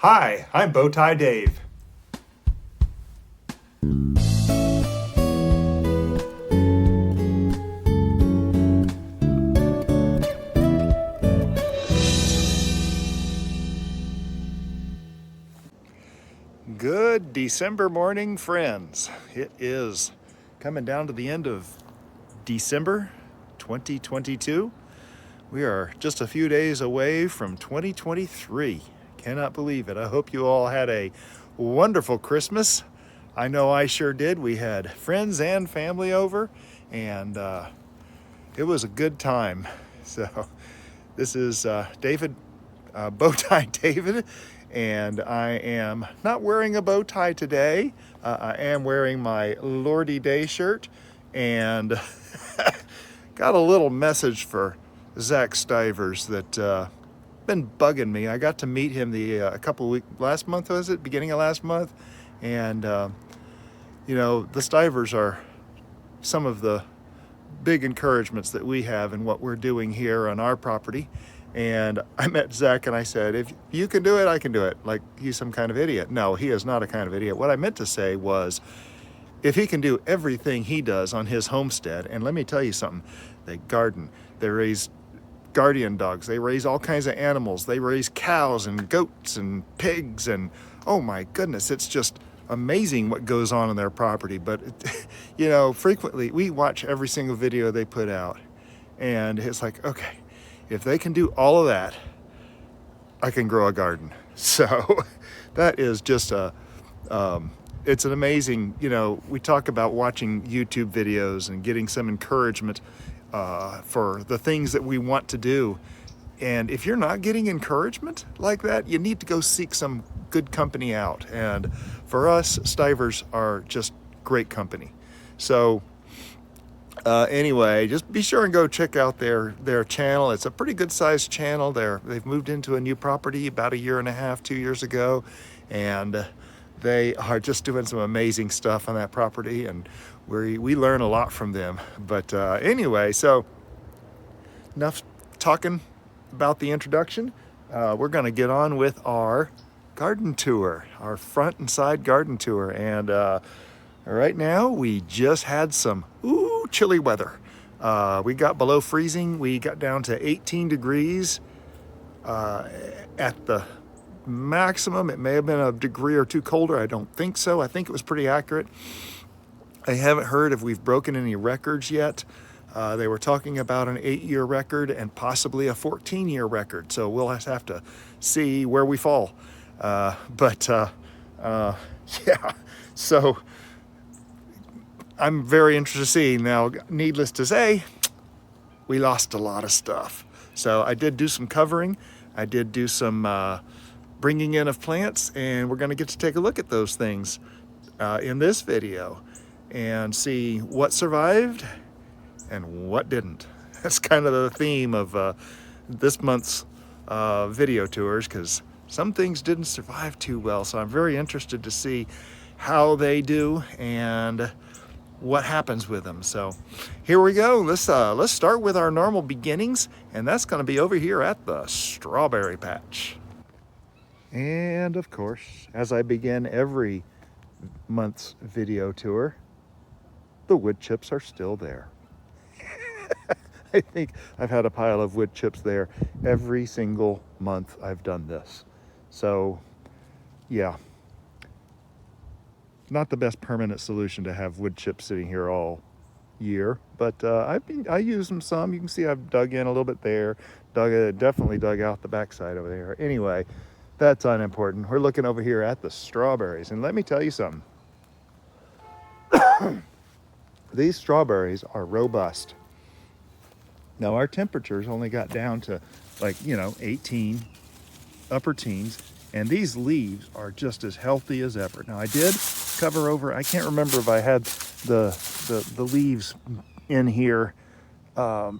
Hi, I'm Bowtie Dave. Good December morning, friends. It is coming down to the end of December 2022. We are just a few days away from 2023. Cannot believe it. I hope you all had a wonderful Christmas. I know I sure did. We had friends and family over, and it was a good time. So this is David, Bowtie David, and I am not wearing a bow tie today. I am wearing my Lordy Day shirt, and got a little message for Zach Stivers that been bugging me. I got to meet him a couple of weeks, last month was it? Beginning of last month. And, you know, the Stivers are some of the big encouragements that we have in what we're doing here on our property. And I met Zach and I said, if you can do it, I can do it. Like he's some kind of idiot. No, he is not a kind of idiot. What I meant to say was, if he can do everything he does on his homestead, and let me tell you something, they garden, they raise guardian dogs, they raise all kinds of animals, they raise cows and goats and pigs, and oh my goodness, it's just amazing what goes on their property. But you know, frequently we watch every single video they put out, and it's like, okay, if they can do all of that, I can grow a garden. So that is just it's an amazing, you know, we talk about watching YouTube videos and getting some encouragement for the things that we want to do. And if you're not getting encouragement like that, you need to go seek some good company out. And for us, Stivers are just great company. So anyway, just be sure and go check out their channel. It's a pretty good sized channel. They've moved into a new property about 1.5 years, 2 years ago. And they are just doing some amazing stuff on that property, and we learn a lot from them. But anyway, so enough talking about the introduction. We're going to get on with our garden tour, our front and side garden tour. And right now we just had some chilly weather. We got below freezing. We got down to 18 degrees at the maximum. It may have been a degree or two colder. I don't think so. I think it was pretty accurate. I haven't heard if we've broken any records yet. They were talking about an 8-year record and possibly a 14-year record. So we'll have to see where we fall. Yeah, so I'm very interested to see. Now, needless to say, we lost a lot of stuff. So I did do some covering. I did do some bringing in of plants, and we're going to get to take a look at those things in this video and see what survived and what didn't. That's kind of the theme of this month's video tours, because some things didn't survive too well. So I'm very interested to see how they do and what happens with them. So here we go. Let's start with our normal beginnings, and that's going to be over here at the strawberry patch. And of course, as I begin every month's video tour, the wood chips are still there. I think I've had a pile of wood chips there every single month I've done this. So yeah, not the best permanent solution to have wood chips sitting here all year, but I use them some. You can see I've dug in a little bit there, definitely dug out the backside over there. Anyway, that's unimportant. We're looking over here at the strawberries, and let me tell you something. These strawberries are robust. Now, our temperatures only got down to 18, upper teens, and these leaves are just as healthy as ever. Now, I did cover over, I can't remember if I had the leaves in here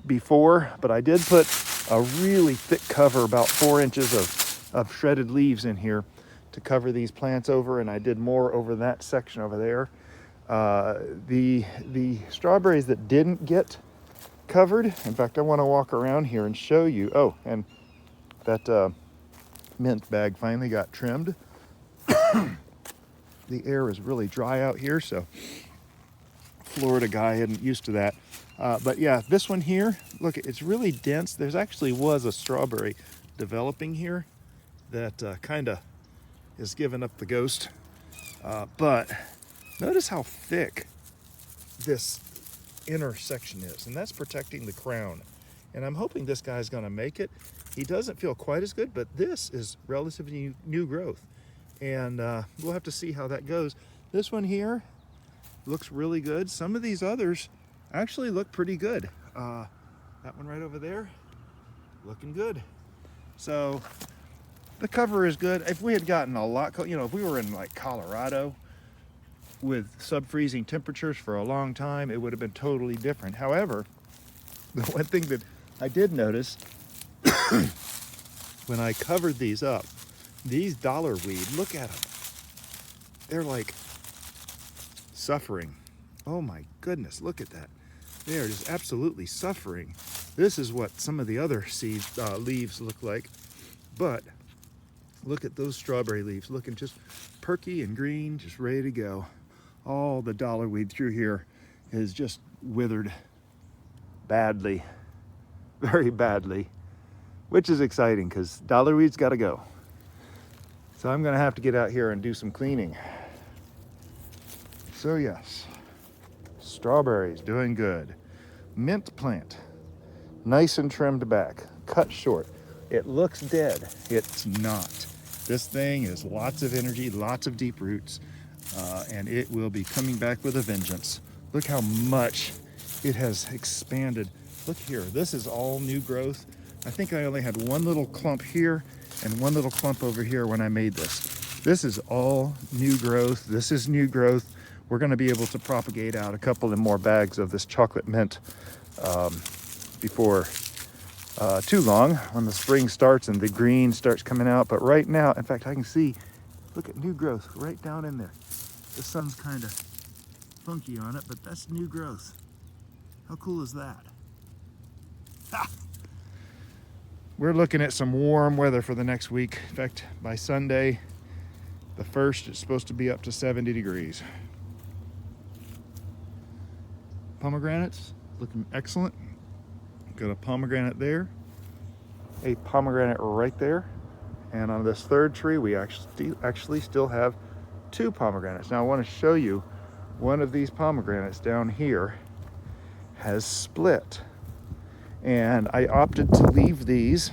before, but I did put a really thick cover, about 4 inches of shredded leaves in here to cover these plants over, and I did more over that section over there. The strawberries that didn't get covered, in fact, I want to walk around here and show you. Oh, and that mint bag finally got trimmed. The air is really dry out here, so Florida guy isn't used to that. But yeah, this one here, look, it's really dense. There's actually was a strawberry developing here that kind of is giving up the ghost. But notice how thick this inner section is, and that's protecting the crown. And I'm hoping this guy's gonna make it. He doesn't feel quite as good, but this is relatively new growth. And we'll have to see how that goes. This one here looks really good. Some of these others actually look pretty good. That one right over there, looking good. So the cover is good. If we had gotten a lot, if we were in like Colorado with sub-freezing temperatures for a long time, it would have been totally different. However, the one thing that I did notice when I covered these up, these dollar weed, look at them. They're like suffering. Oh my goodness, look at that. They are just absolutely suffering. This is what some of the other leaves look like. But look at those strawberry leaves, looking just perky and green, just ready to go. All the dollar weed through here is just withered badly, very badly, which is exciting because dollar weed's got to go. So I'm gonna have to get out here and do some cleaning. So yes, strawberries doing good. Mint plant, nice and trimmed back, cut short. It looks dead, it's not. This thing is lots of energy, lots of deep roots, and it will be coming back with a vengeance. Look how much it has expanded. Look here, this is all new growth. I think I only had one little clump here and one little clump over here when I made this. This is all new growth. This is new growth. We're gonna be able to propagate out a couple of more bags of this chocolate mint before too long, when the spring starts and the green starts coming out. But right now, in fact, I can see, look at new growth right down in there. The sun's kind of funky on it, but that's new growth. How cool is that? Ha! We're looking at some warm weather for the next week. In fact, by Sunday, the 1st, it's supposed to be up to 70 degrees. Pomegranates, looking excellent. Got a pomegranate there, a pomegranate right there. And on this third tree, we actually still have 2 pomegranates. Now I want to show you one of these pomegranates down here has split. And I opted to leave these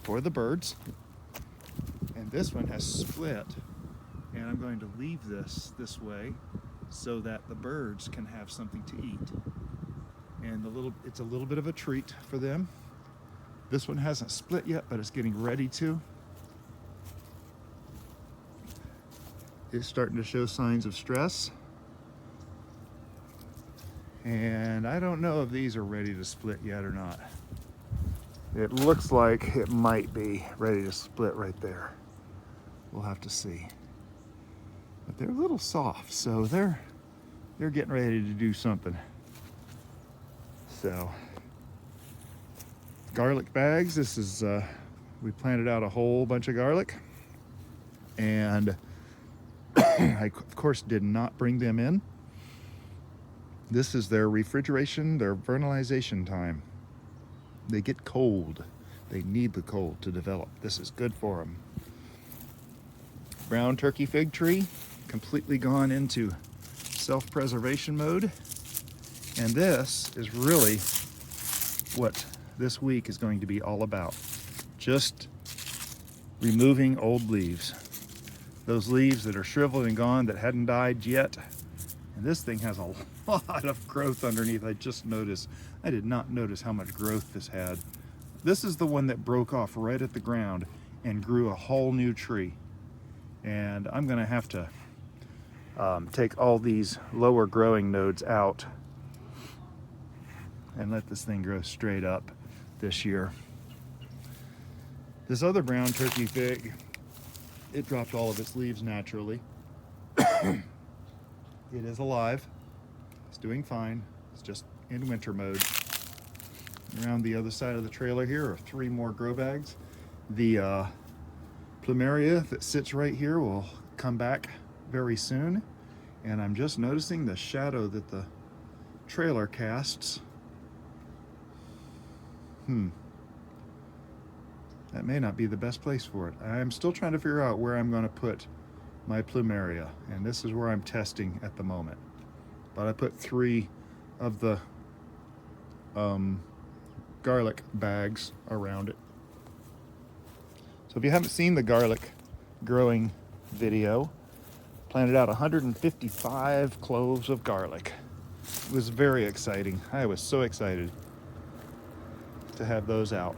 for the birds. And this one has split. And I'm going to leave this way so that the birds can have something to eat. And it's a little bit of a treat for them. This one hasn't split yet, but it's getting ready to. It's starting to show signs of stress. And I don't know if these are ready to split yet or not. It looks like it might be ready to split right there. We'll have to see. But they're a little soft, so they're getting ready to do something. So, garlic bags. This is, we planted out a whole bunch of garlic. And I, of course, did not bring them in. This is their refrigeration, their vernalization time. They get cold. They need the cold to develop. This is good for them. Brown turkey fig tree, completely gone into self-preservation mode. And this is really what this week is going to be all about. Just removing old leaves. Those leaves that are shriveled and gone that hadn't died yet. And this thing has a lot of growth underneath. I just noticed. I did not notice how much growth this had. This is the one that broke off right at the ground and grew a whole new tree. And I'm gonna have to take all these lower growing nodes out and let this thing grow straight up this year. This other brown turkey fig, it dropped all of its leaves naturally. It is alive. It's doing fine. It's just in winter mode. Around the other side of the trailer here are 3 more grow bags. The Plumaria that sits right here will come back very soon. And I'm just noticing the shadow that the trailer casts. That may not be the best place for it. I'm still trying to figure out where I'm going to put my Plumaria, and this is where I'm testing at the moment. But I put 3 of the garlic bags around it. So if you haven't seen the garlic growing video, planted out 155 cloves of garlic. It was very exciting. I was so excited to have those out.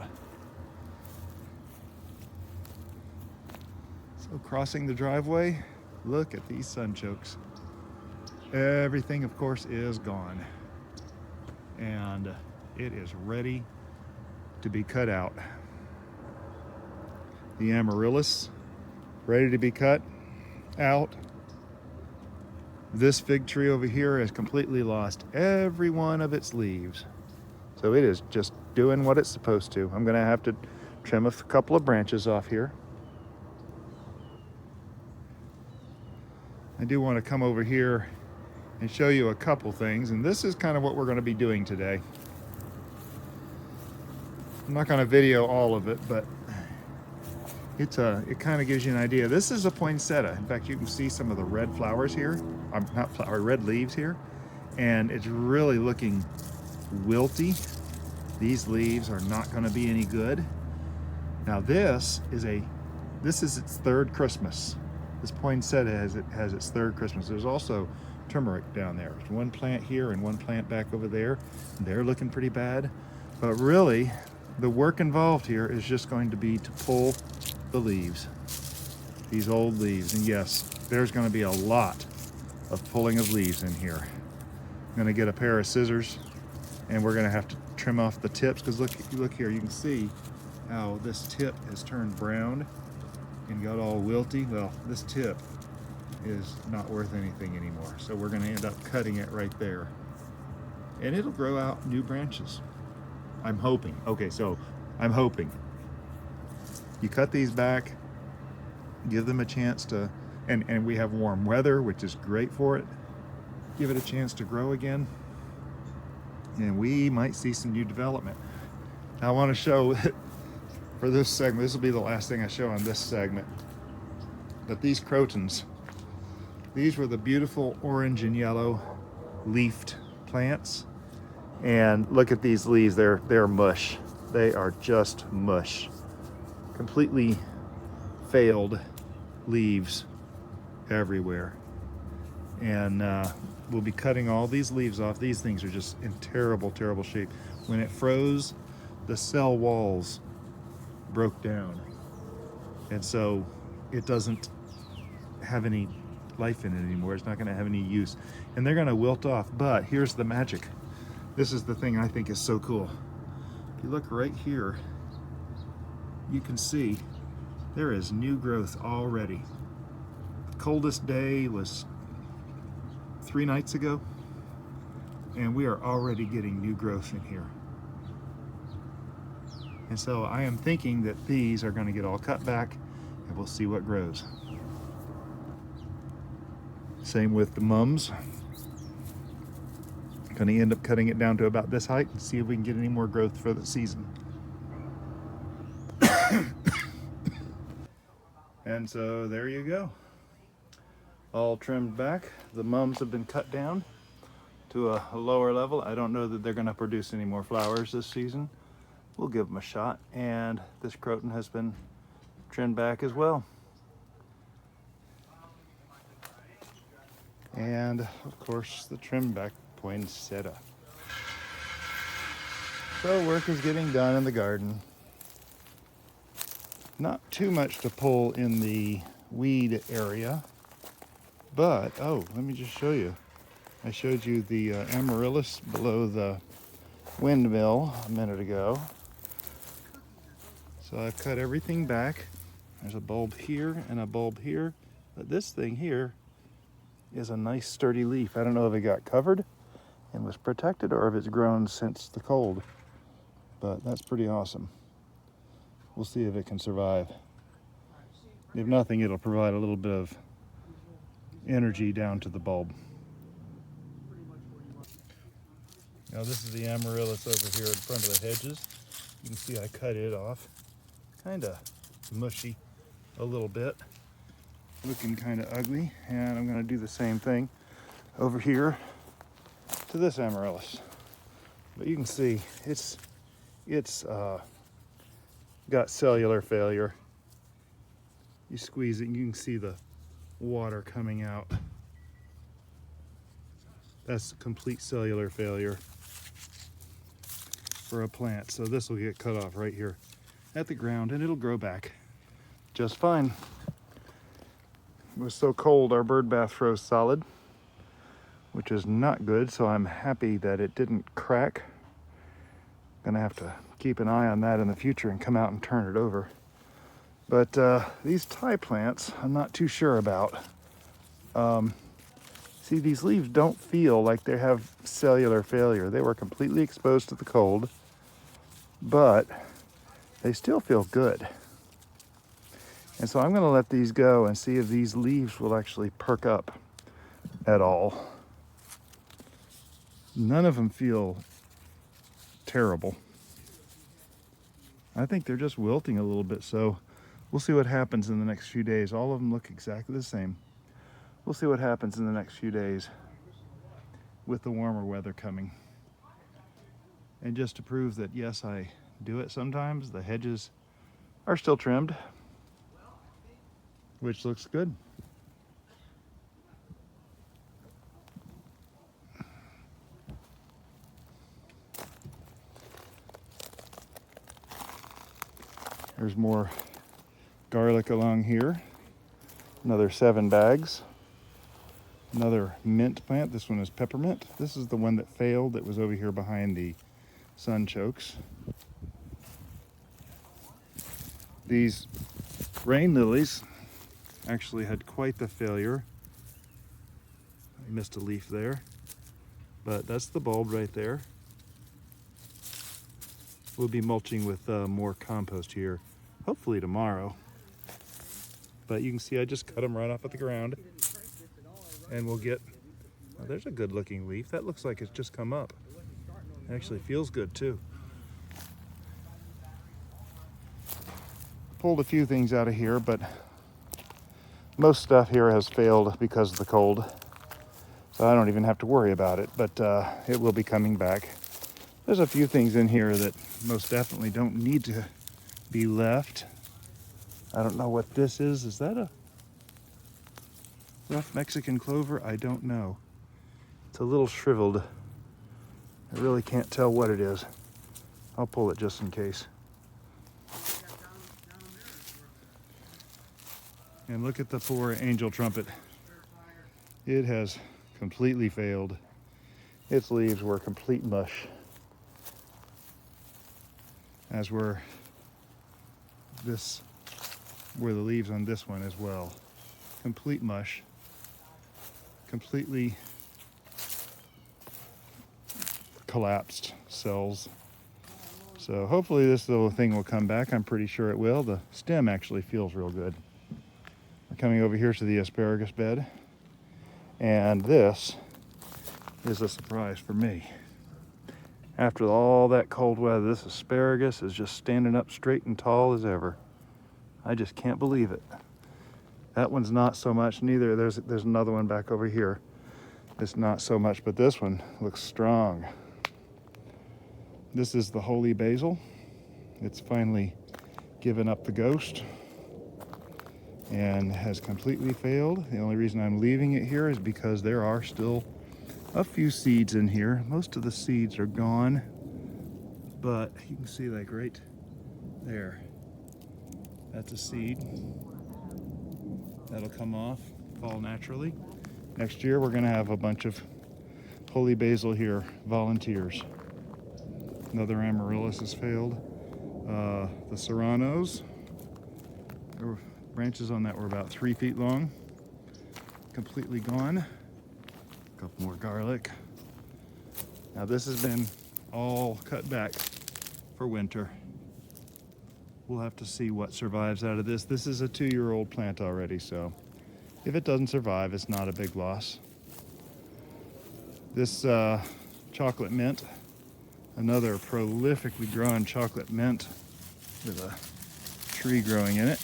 So crossing the driveway, look at these sunchokes. Everything, of course, is gone. And it is ready to be cut out. The Amaryllis, ready to be cut out. This fig tree over here has completely lost every one of its leaves. So it is just doing what it's supposed to. I'm gonna have to trim a couple of branches off here. I do want to come over here and show you a couple things, and this is kind of what we're going to be doing today. I'm not going to video all of it, but it kind of gives you an idea. This is a poinsettia. In fact, you can see some of the red flowers here. Red leaves here, and it's really looking wilty. These leaves are not going to be any good. Now this is its 3rd Christmas. This poinsettia has its 3rd Christmas. There's also turmeric down there. There's one plant here and one plant back over there. They're looking pretty bad. But really, the work involved here is just going to be to pull the leaves, these old leaves. And yes, there's going to be a lot of pulling of leaves in here. I'm going to get a pair of scissors, and we're going to have to trim off the tips, because look here, you can see how this tip has turned brown and got all wilty. Well, this tip is not worth anything anymore, so we're going to end up cutting it right there, and it'll grow out new branches. I'm hoping. Okay, so I'm hoping you cut these back, give them a chance to, and we have warm weather, which is great for it. Give it a chance to grow again, and we might see some new development. Now, I want to show for this segment, this will be the last thing I show on this segment, but these Crotons, these were the beautiful orange and yellow leafed plants. And look at these leaves, they're mush. They are just mush. Completely failed leaves everywhere. And we'll be cutting all these leaves off. These things are just in terrible, terrible shape. When it froze, the cell walls broke down. And so it doesn't have any life in it anymore. It's not gonna have any use. And they're gonna wilt off, but here's the magic. This is the thing I think is so cool. If you look right here, you can see there is new growth already. The coldest day was 3 nights ago, and we are already getting new growth in here. And so I am thinking that these are going to get all cut back, and we'll see what grows. Same with the mums. Going to end up cutting it down to about this height and see if we can get any more growth for the season. And so there you go. All trimmed back. The mums have been cut down to a lower level. I don't know that they're going to produce any more flowers this season. We'll give them a shot. And this croton has been trimmed back as well. And of course the trimmed back poinsettia. So work is getting done in the garden. Not too much to pull in the weed area, but let me just show you. I showed you the Amaryllis below the windmill a minute ago. So I've cut everything back. There's a bulb here and a bulb here, but this thing here is a nice sturdy leaf. I don't know if it got covered and was protected or if it's grown since the cold, but that's pretty awesome. We'll see if it can survive. If nothing, it'll provide a little bit of energy down to the bulb. Now this is the Amaryllis over here in front of the hedges. You can see I cut it off. Kind of mushy a little bit. Looking kind of ugly. And I'm going to do the same thing over here to this Amaryllis. But you can see it's got cellular failure. You squeeze it and you can see the water coming out. That's complete cellular failure for a plant. So this will get cut off right here at the ground and it'll grow back just fine. It was so cold our bird bath froze solid, which is not good, so I'm happy that it didn't crack. Gonna have to keep an eye on that in the future and come out and turn it over. But these Thai plants, I'm not too sure about. See, these leaves don't feel like they have cellular failure. They were completely exposed to the cold, but they still feel good. And so I'm gonna let these go and see if these leaves will actually perk up at all. None of them feel terrible. I think they're just wilting a little bit, so we'll see what happens in the next few days. All of them look exactly the same. We'll see what happens in the next few days with the warmer weather coming. And just to prove that, yes, I do it sometimes, the hedges are still trimmed, which looks good. There's more garlic along here. Another 7 bags. Another mint plant. This one is peppermint. This is the one that failed that was over here behind the sunchokes. These rain lilies actually had quite the failure. I missed a leaf there, but that's the bulb right there. We'll be mulching with more compost here, hopefully tomorrow. But you can see I just cut them right off at the ground. And we'll get, oh, there's a good looking leaf. That looks like it's just come up. It actually feels good too. Pulled a few things out of here, but most stuff here has failed because of the cold. So I don't even have to worry about it, but it will be coming back. There's a few things in here that most definitely don't need to be left. I don't know what this is. Is that a rough Mexican clover? I don't know. It's a little shriveled. I really can't tell what it is. I'll pull it just in case. And look at the poor angel trumpet. It has completely failed. Its leaves were complete mush, as were the leaves on this one as well. Complete mush. Completely collapsed cells. So hopefully this little thing will come back. I'm pretty sure it will. The stem actually feels real good. We're coming over here to the asparagus bed, and this is a surprise for me. After all that cold weather, this asparagus is just standing up straight and tall as ever. I just can't believe it. That one's not so much, neither. There's another one back over here. It's not so much, but this one looks strong. This is the holy basil. It's finally given up the ghost and has completely failed. The only reason I'm leaving it here is because there are still a few seeds in here. Most of the seeds are gone, but you can see like right there. That's a seed. That'll come off, fall naturally. Next year we're gonna have a bunch of holy basil here, volunteers. Another Amaryllis has failed. The Serranos, there were branches on that were about 3 feet long, completely gone. A couple more garlic. Now this has been all cut back for winter. We'll have to see what survives out of this. This is a 2-year-old plant already, so if it doesn't survive, it's not a big loss. This chocolate mint, another prolifically growing chocolate mint with a tree growing in it.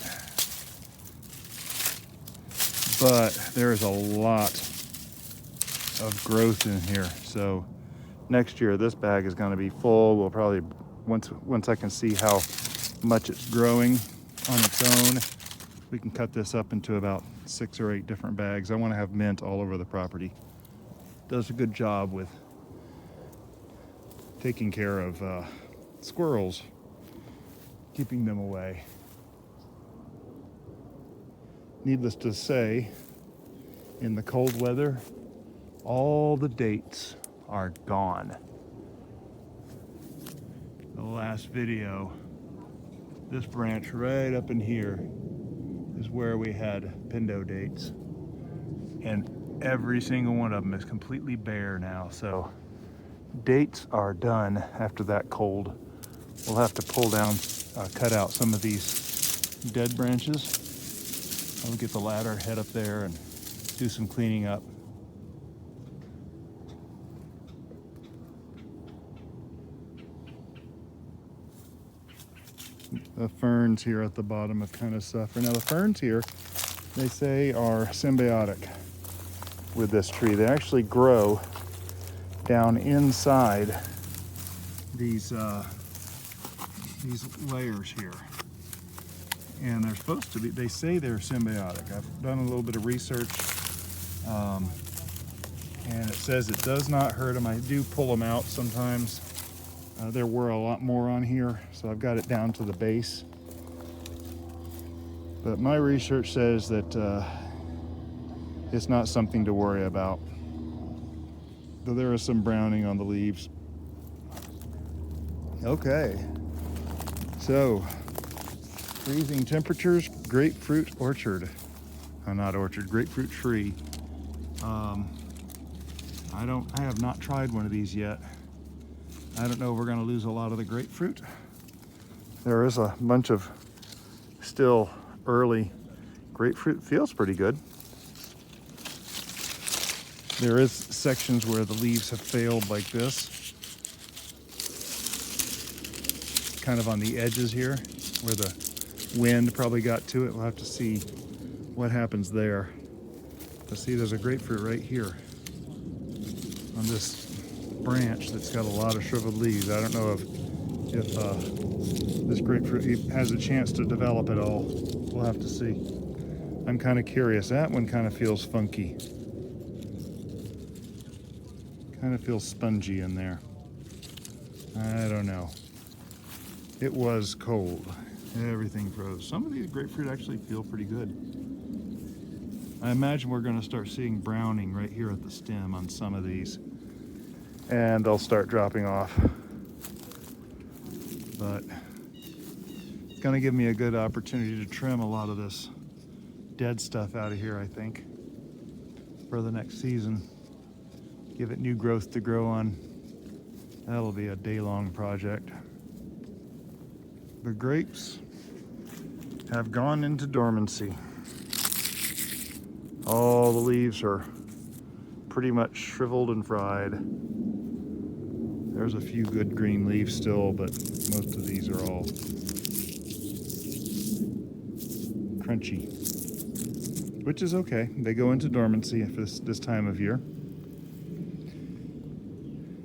But there's a lot of growth in here. So next year, this bag is going to be full. We'll probably, once I can see how much it's growing on its own, we can cut this up into about 6 or 8 different bags. I want to have mint all over the property. Does a good job with taking care of squirrels, keeping them away. Needless to say, in the cold weather, all the dates are gone. The last video, this branch right up in here is where we had pindo dates, and every single one of them is completely bare now. So dates are done after that cold. We'll have to pull down, cut out some of these dead branches. I'll get the ladder, head up there and do some cleaning up. The ferns here at the bottom have kind of suffered. Now the ferns here, they say, are symbiotic with this tree. They actually grow down inside these layers here. And they're supposed to be, they say they're symbiotic. I've done a little bit of research, and it says it does not hurt them. I do pull them out sometimes. There were a lot more on here, so I've got it down to the base. But my research says that it's not something to worry about. Though there is some browning on the leaves. Okay, so freezing temperatures, grapefruit orchard. Not orchard, grapefruit tree. I have not tried one of these yet. I don't know if we're gonna lose a lot of the grapefruit. There is a bunch of still early grapefruit. Feels pretty good. There is sections where the leaves have failed like this. Kind of on the edges here, where the wind probably got to it. We'll have to see what happens there. But see, there's a grapefruit right here on this branch that's got a lot of shriveled leaves. I don't know if this grapefruit has a chance to develop at all. We'll have to see. I'm kind of curious. That one kind of feels funky. Kind of feels spongy in there. I don't know. It was cold. Everything froze. Some of these grapefruit actually feel pretty good. I imagine we're going to start seeing browning right here at the stem on some of these, and they'll start dropping off. But it's going to give me a good opportunity to trim a lot of this dead stuff out of here, I think, for the next season. Give it new growth to grow on. That'll be a day-long project. The grapes have gone into dormancy. All the leaves are pretty much shriveled and fried. There's a few good green leaves still, but most of these are all crunchy, which is okay. They go into dormancy if this time of year.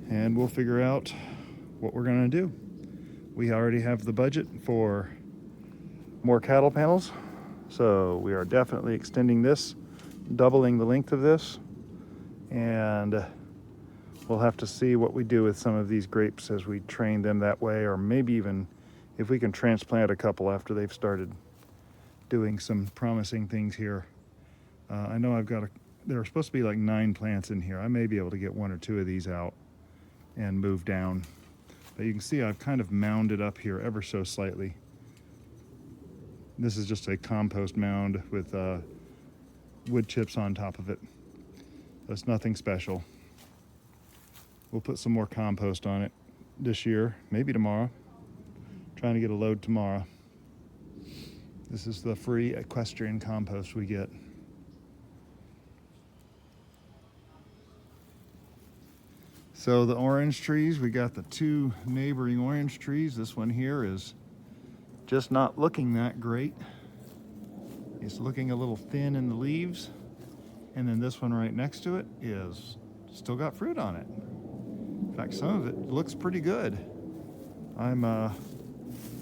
And we'll figure out what we're gonna do. We already have the budget for more cattle panels, so we are definitely extending this, doubling the length of this, and we'll have to see what we do with some of these grapes as we train them that way, or maybe even if we can transplant a couple after they've started doing some promising things here. I know there are supposed to be like 9 plants in here. I may be able to get 1 or 2 of these out and move down. But you can see I've kind of mounded up here ever so slightly. This is just a compost mound with wood chips on top of it. That's nothing special. We'll put some more compost on it this year, maybe tomorrow. Trying to get a load tomorrow. This is the free equestrian compost we get. So the orange trees, we got the two neighboring orange trees. This one here is just not looking that great. It's looking a little thin in the leaves. And then this one right next to it is still got fruit on it. In fact, some of it looks pretty good. I'm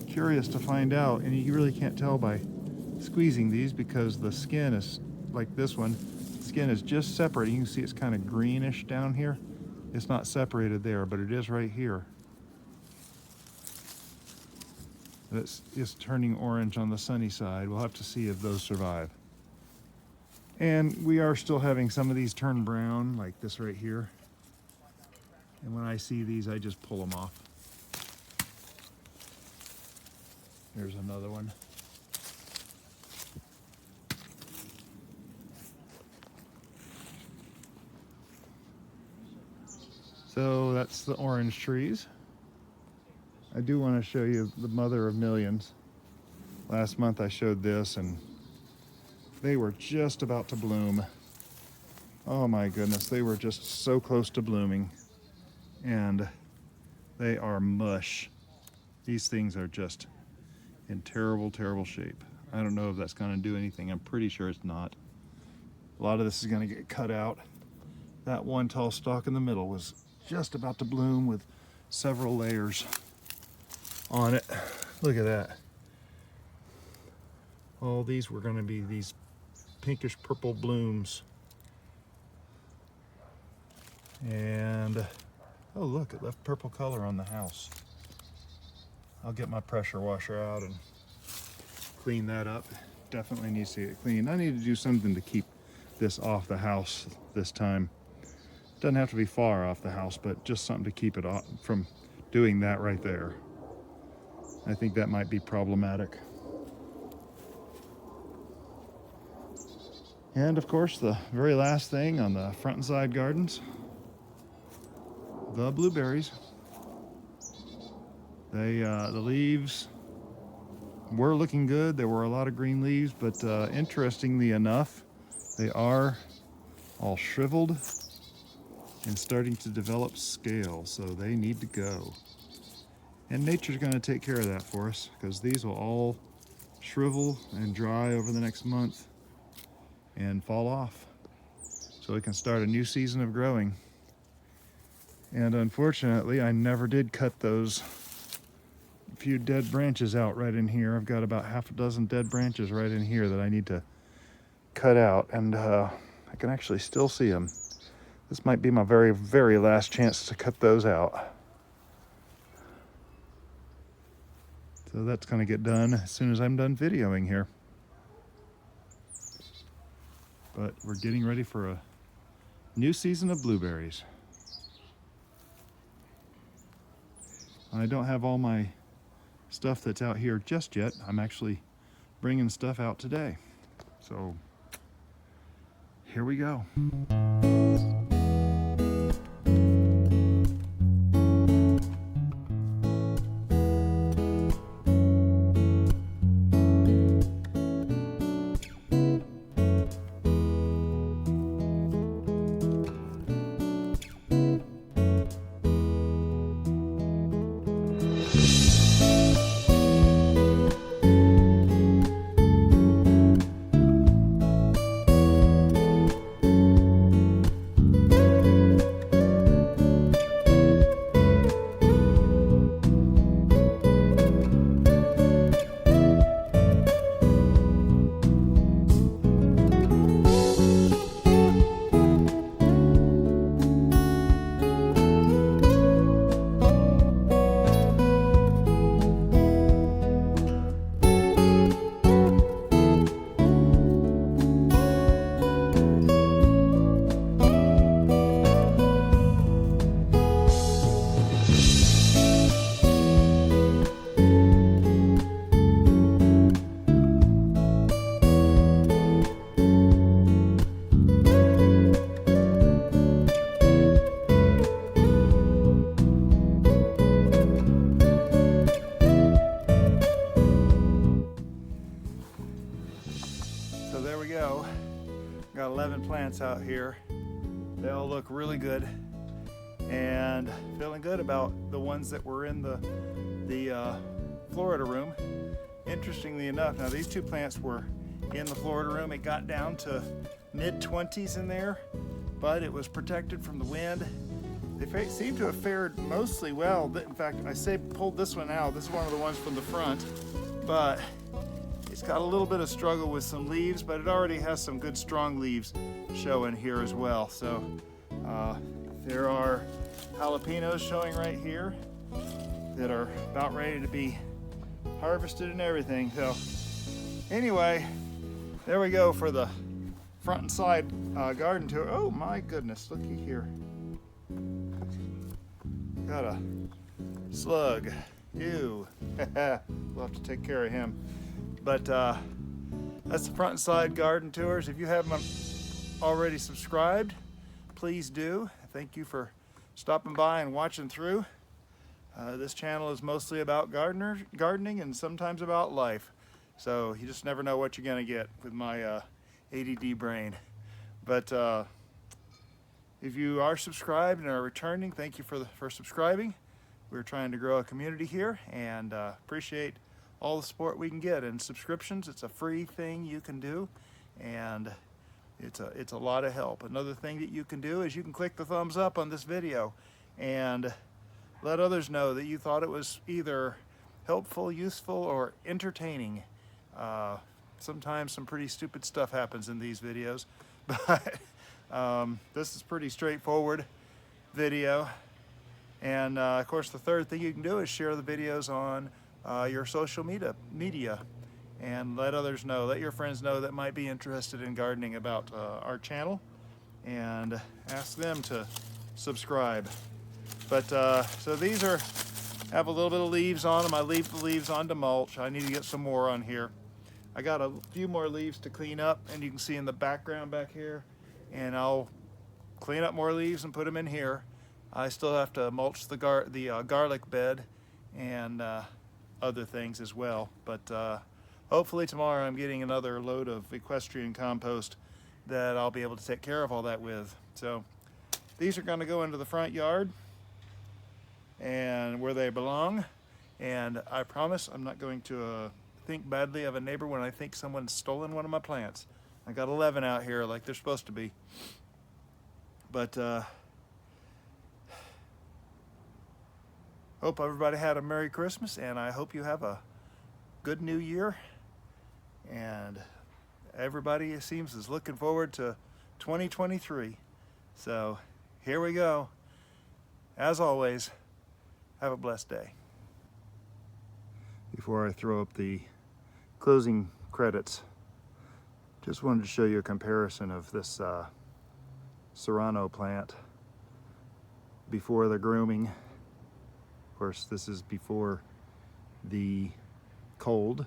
curious to find out, and you really can't tell by squeezing these because the skin is like this one. The skin is just separate. You can see it's kind of greenish down here. It's not separated there, but it is right here. It's turning orange on the sunny side. We'll have to see if those survive. And we are still having some of these turn brown, like this right here. And when I see these, I just pull them off. There's another one. So that's the orange trees. I do want to show you the mother of millions. Last month I showed this and they were just about to bloom. Oh my goodness, they were just so close to blooming. And they are mush. These things are just in terrible, terrible shape. I don't know if that's going to do anything. I'm pretty sure it's not. A lot of this is going to get cut out. That one tall stalk in the middle was just about to bloom with several layers on it. Look at that. All these were going to be these pinkish purple blooms. And oh look, it left purple color on the house. I'll get my pressure washer out and clean that up. Definitely needs to get cleaned. I need to do something to keep this off the house this time. Doesn't have to be far off the house, but just something to keep it off from doing that right there. I think that might be problematic. And of course, the very last thing on the front and side gardens, the blueberries. The leaves were looking good. There were a lot of green leaves, but interestingly enough, they are all shriveled and starting to develop scale, so they need to go. And nature's going to take care of that for us, because these will all shrivel and dry over the next month and fall off, so we can start a new season of growing. And unfortunately, I never did cut those few dead branches out right in here. I've got about half a dozen dead branches right in here that I need to cut out, and I can actually still see them. This might be my very, very last chance to cut those out. So that's going to get done as soon as I'm done videoing here. But we're getting ready for a new season of blueberries. I don't have all my stuff that's out here just yet. I'm actually bringing stuff out today. So here we go. there we go. Got 11 plants out here. They all look really good, and feeling good about the ones that were in the Florida room. Interestingly enough, now these two plants were in the Florida room. It got down to mid-20s in there, but it was protected from the wind. They seem to have fared mostly well. In fact, I say pulled this one out. This is one of the ones from the front, but it's got a little bit of struggle with some leaves, but it already has some good strong leaves showing here as well. So there are jalapenos showing right here that are about ready to be harvested and everything. So anyway, there we go for the front and side garden tour. Oh my goodness, looky here. Got a slug. Ew. We'll have to take care of him. But that's the front and side garden tours. If you haven't already subscribed, please do. Thank you for stopping by and watching through. This channel is mostly about gardening and sometimes about life. So you just never know what you're gonna get with my ADD brain. But if you are subscribed and are returning, thank you for subscribing. We're trying to grow a community here, and appreciate all the support we can get. And subscriptions, it's a free thing you can do, and it's a lot of help. Another thing that you can do is you can click the thumbs up on this video and let others know that you thought it was either helpful, useful, or entertaining. Sometimes some pretty stupid stuff happens in these videos, but this is pretty straightforward video. And of course, the third thing you can do is share the videos on your social media and let others know, let your friends know that might be interested in gardening about our channel, and ask them to subscribe. But so these have a little bit of leaves on them. I leave the leaves on to mulch. I need to get some more on here. I got a few more leaves to clean up, and you can see in the background back here, and I'll clean up more leaves and put them in here. I still have to mulch the garlic bed and other things as well. But hopefully tomorrow I'm getting another load of equestrian compost that I'll be able to take care of all that with. So these are going to go into the front yard and where they belong. And I promise I'm not going to think badly of a neighbor when I think someone's stolen one of my plants. I got 11 out here like they're supposed to be. But hope everybody had a Merry Christmas, and I hope you have a good New Year. And everybody, it seems, is looking forward to 2023. So here we go. As always, have a blessed day. Before I throw up the closing credits, just wanted to show you a comparison of this Serrano plant before the grooming. Of course, this is before the cold,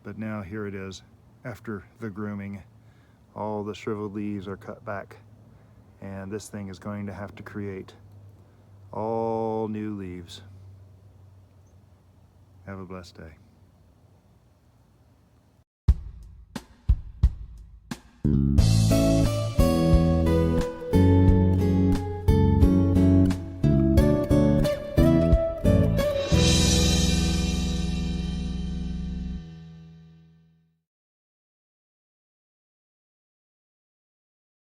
but now here it is after the grooming. All the shriveled leaves are cut back, and this thing is going to have to create all new leaves. Have a blessed day.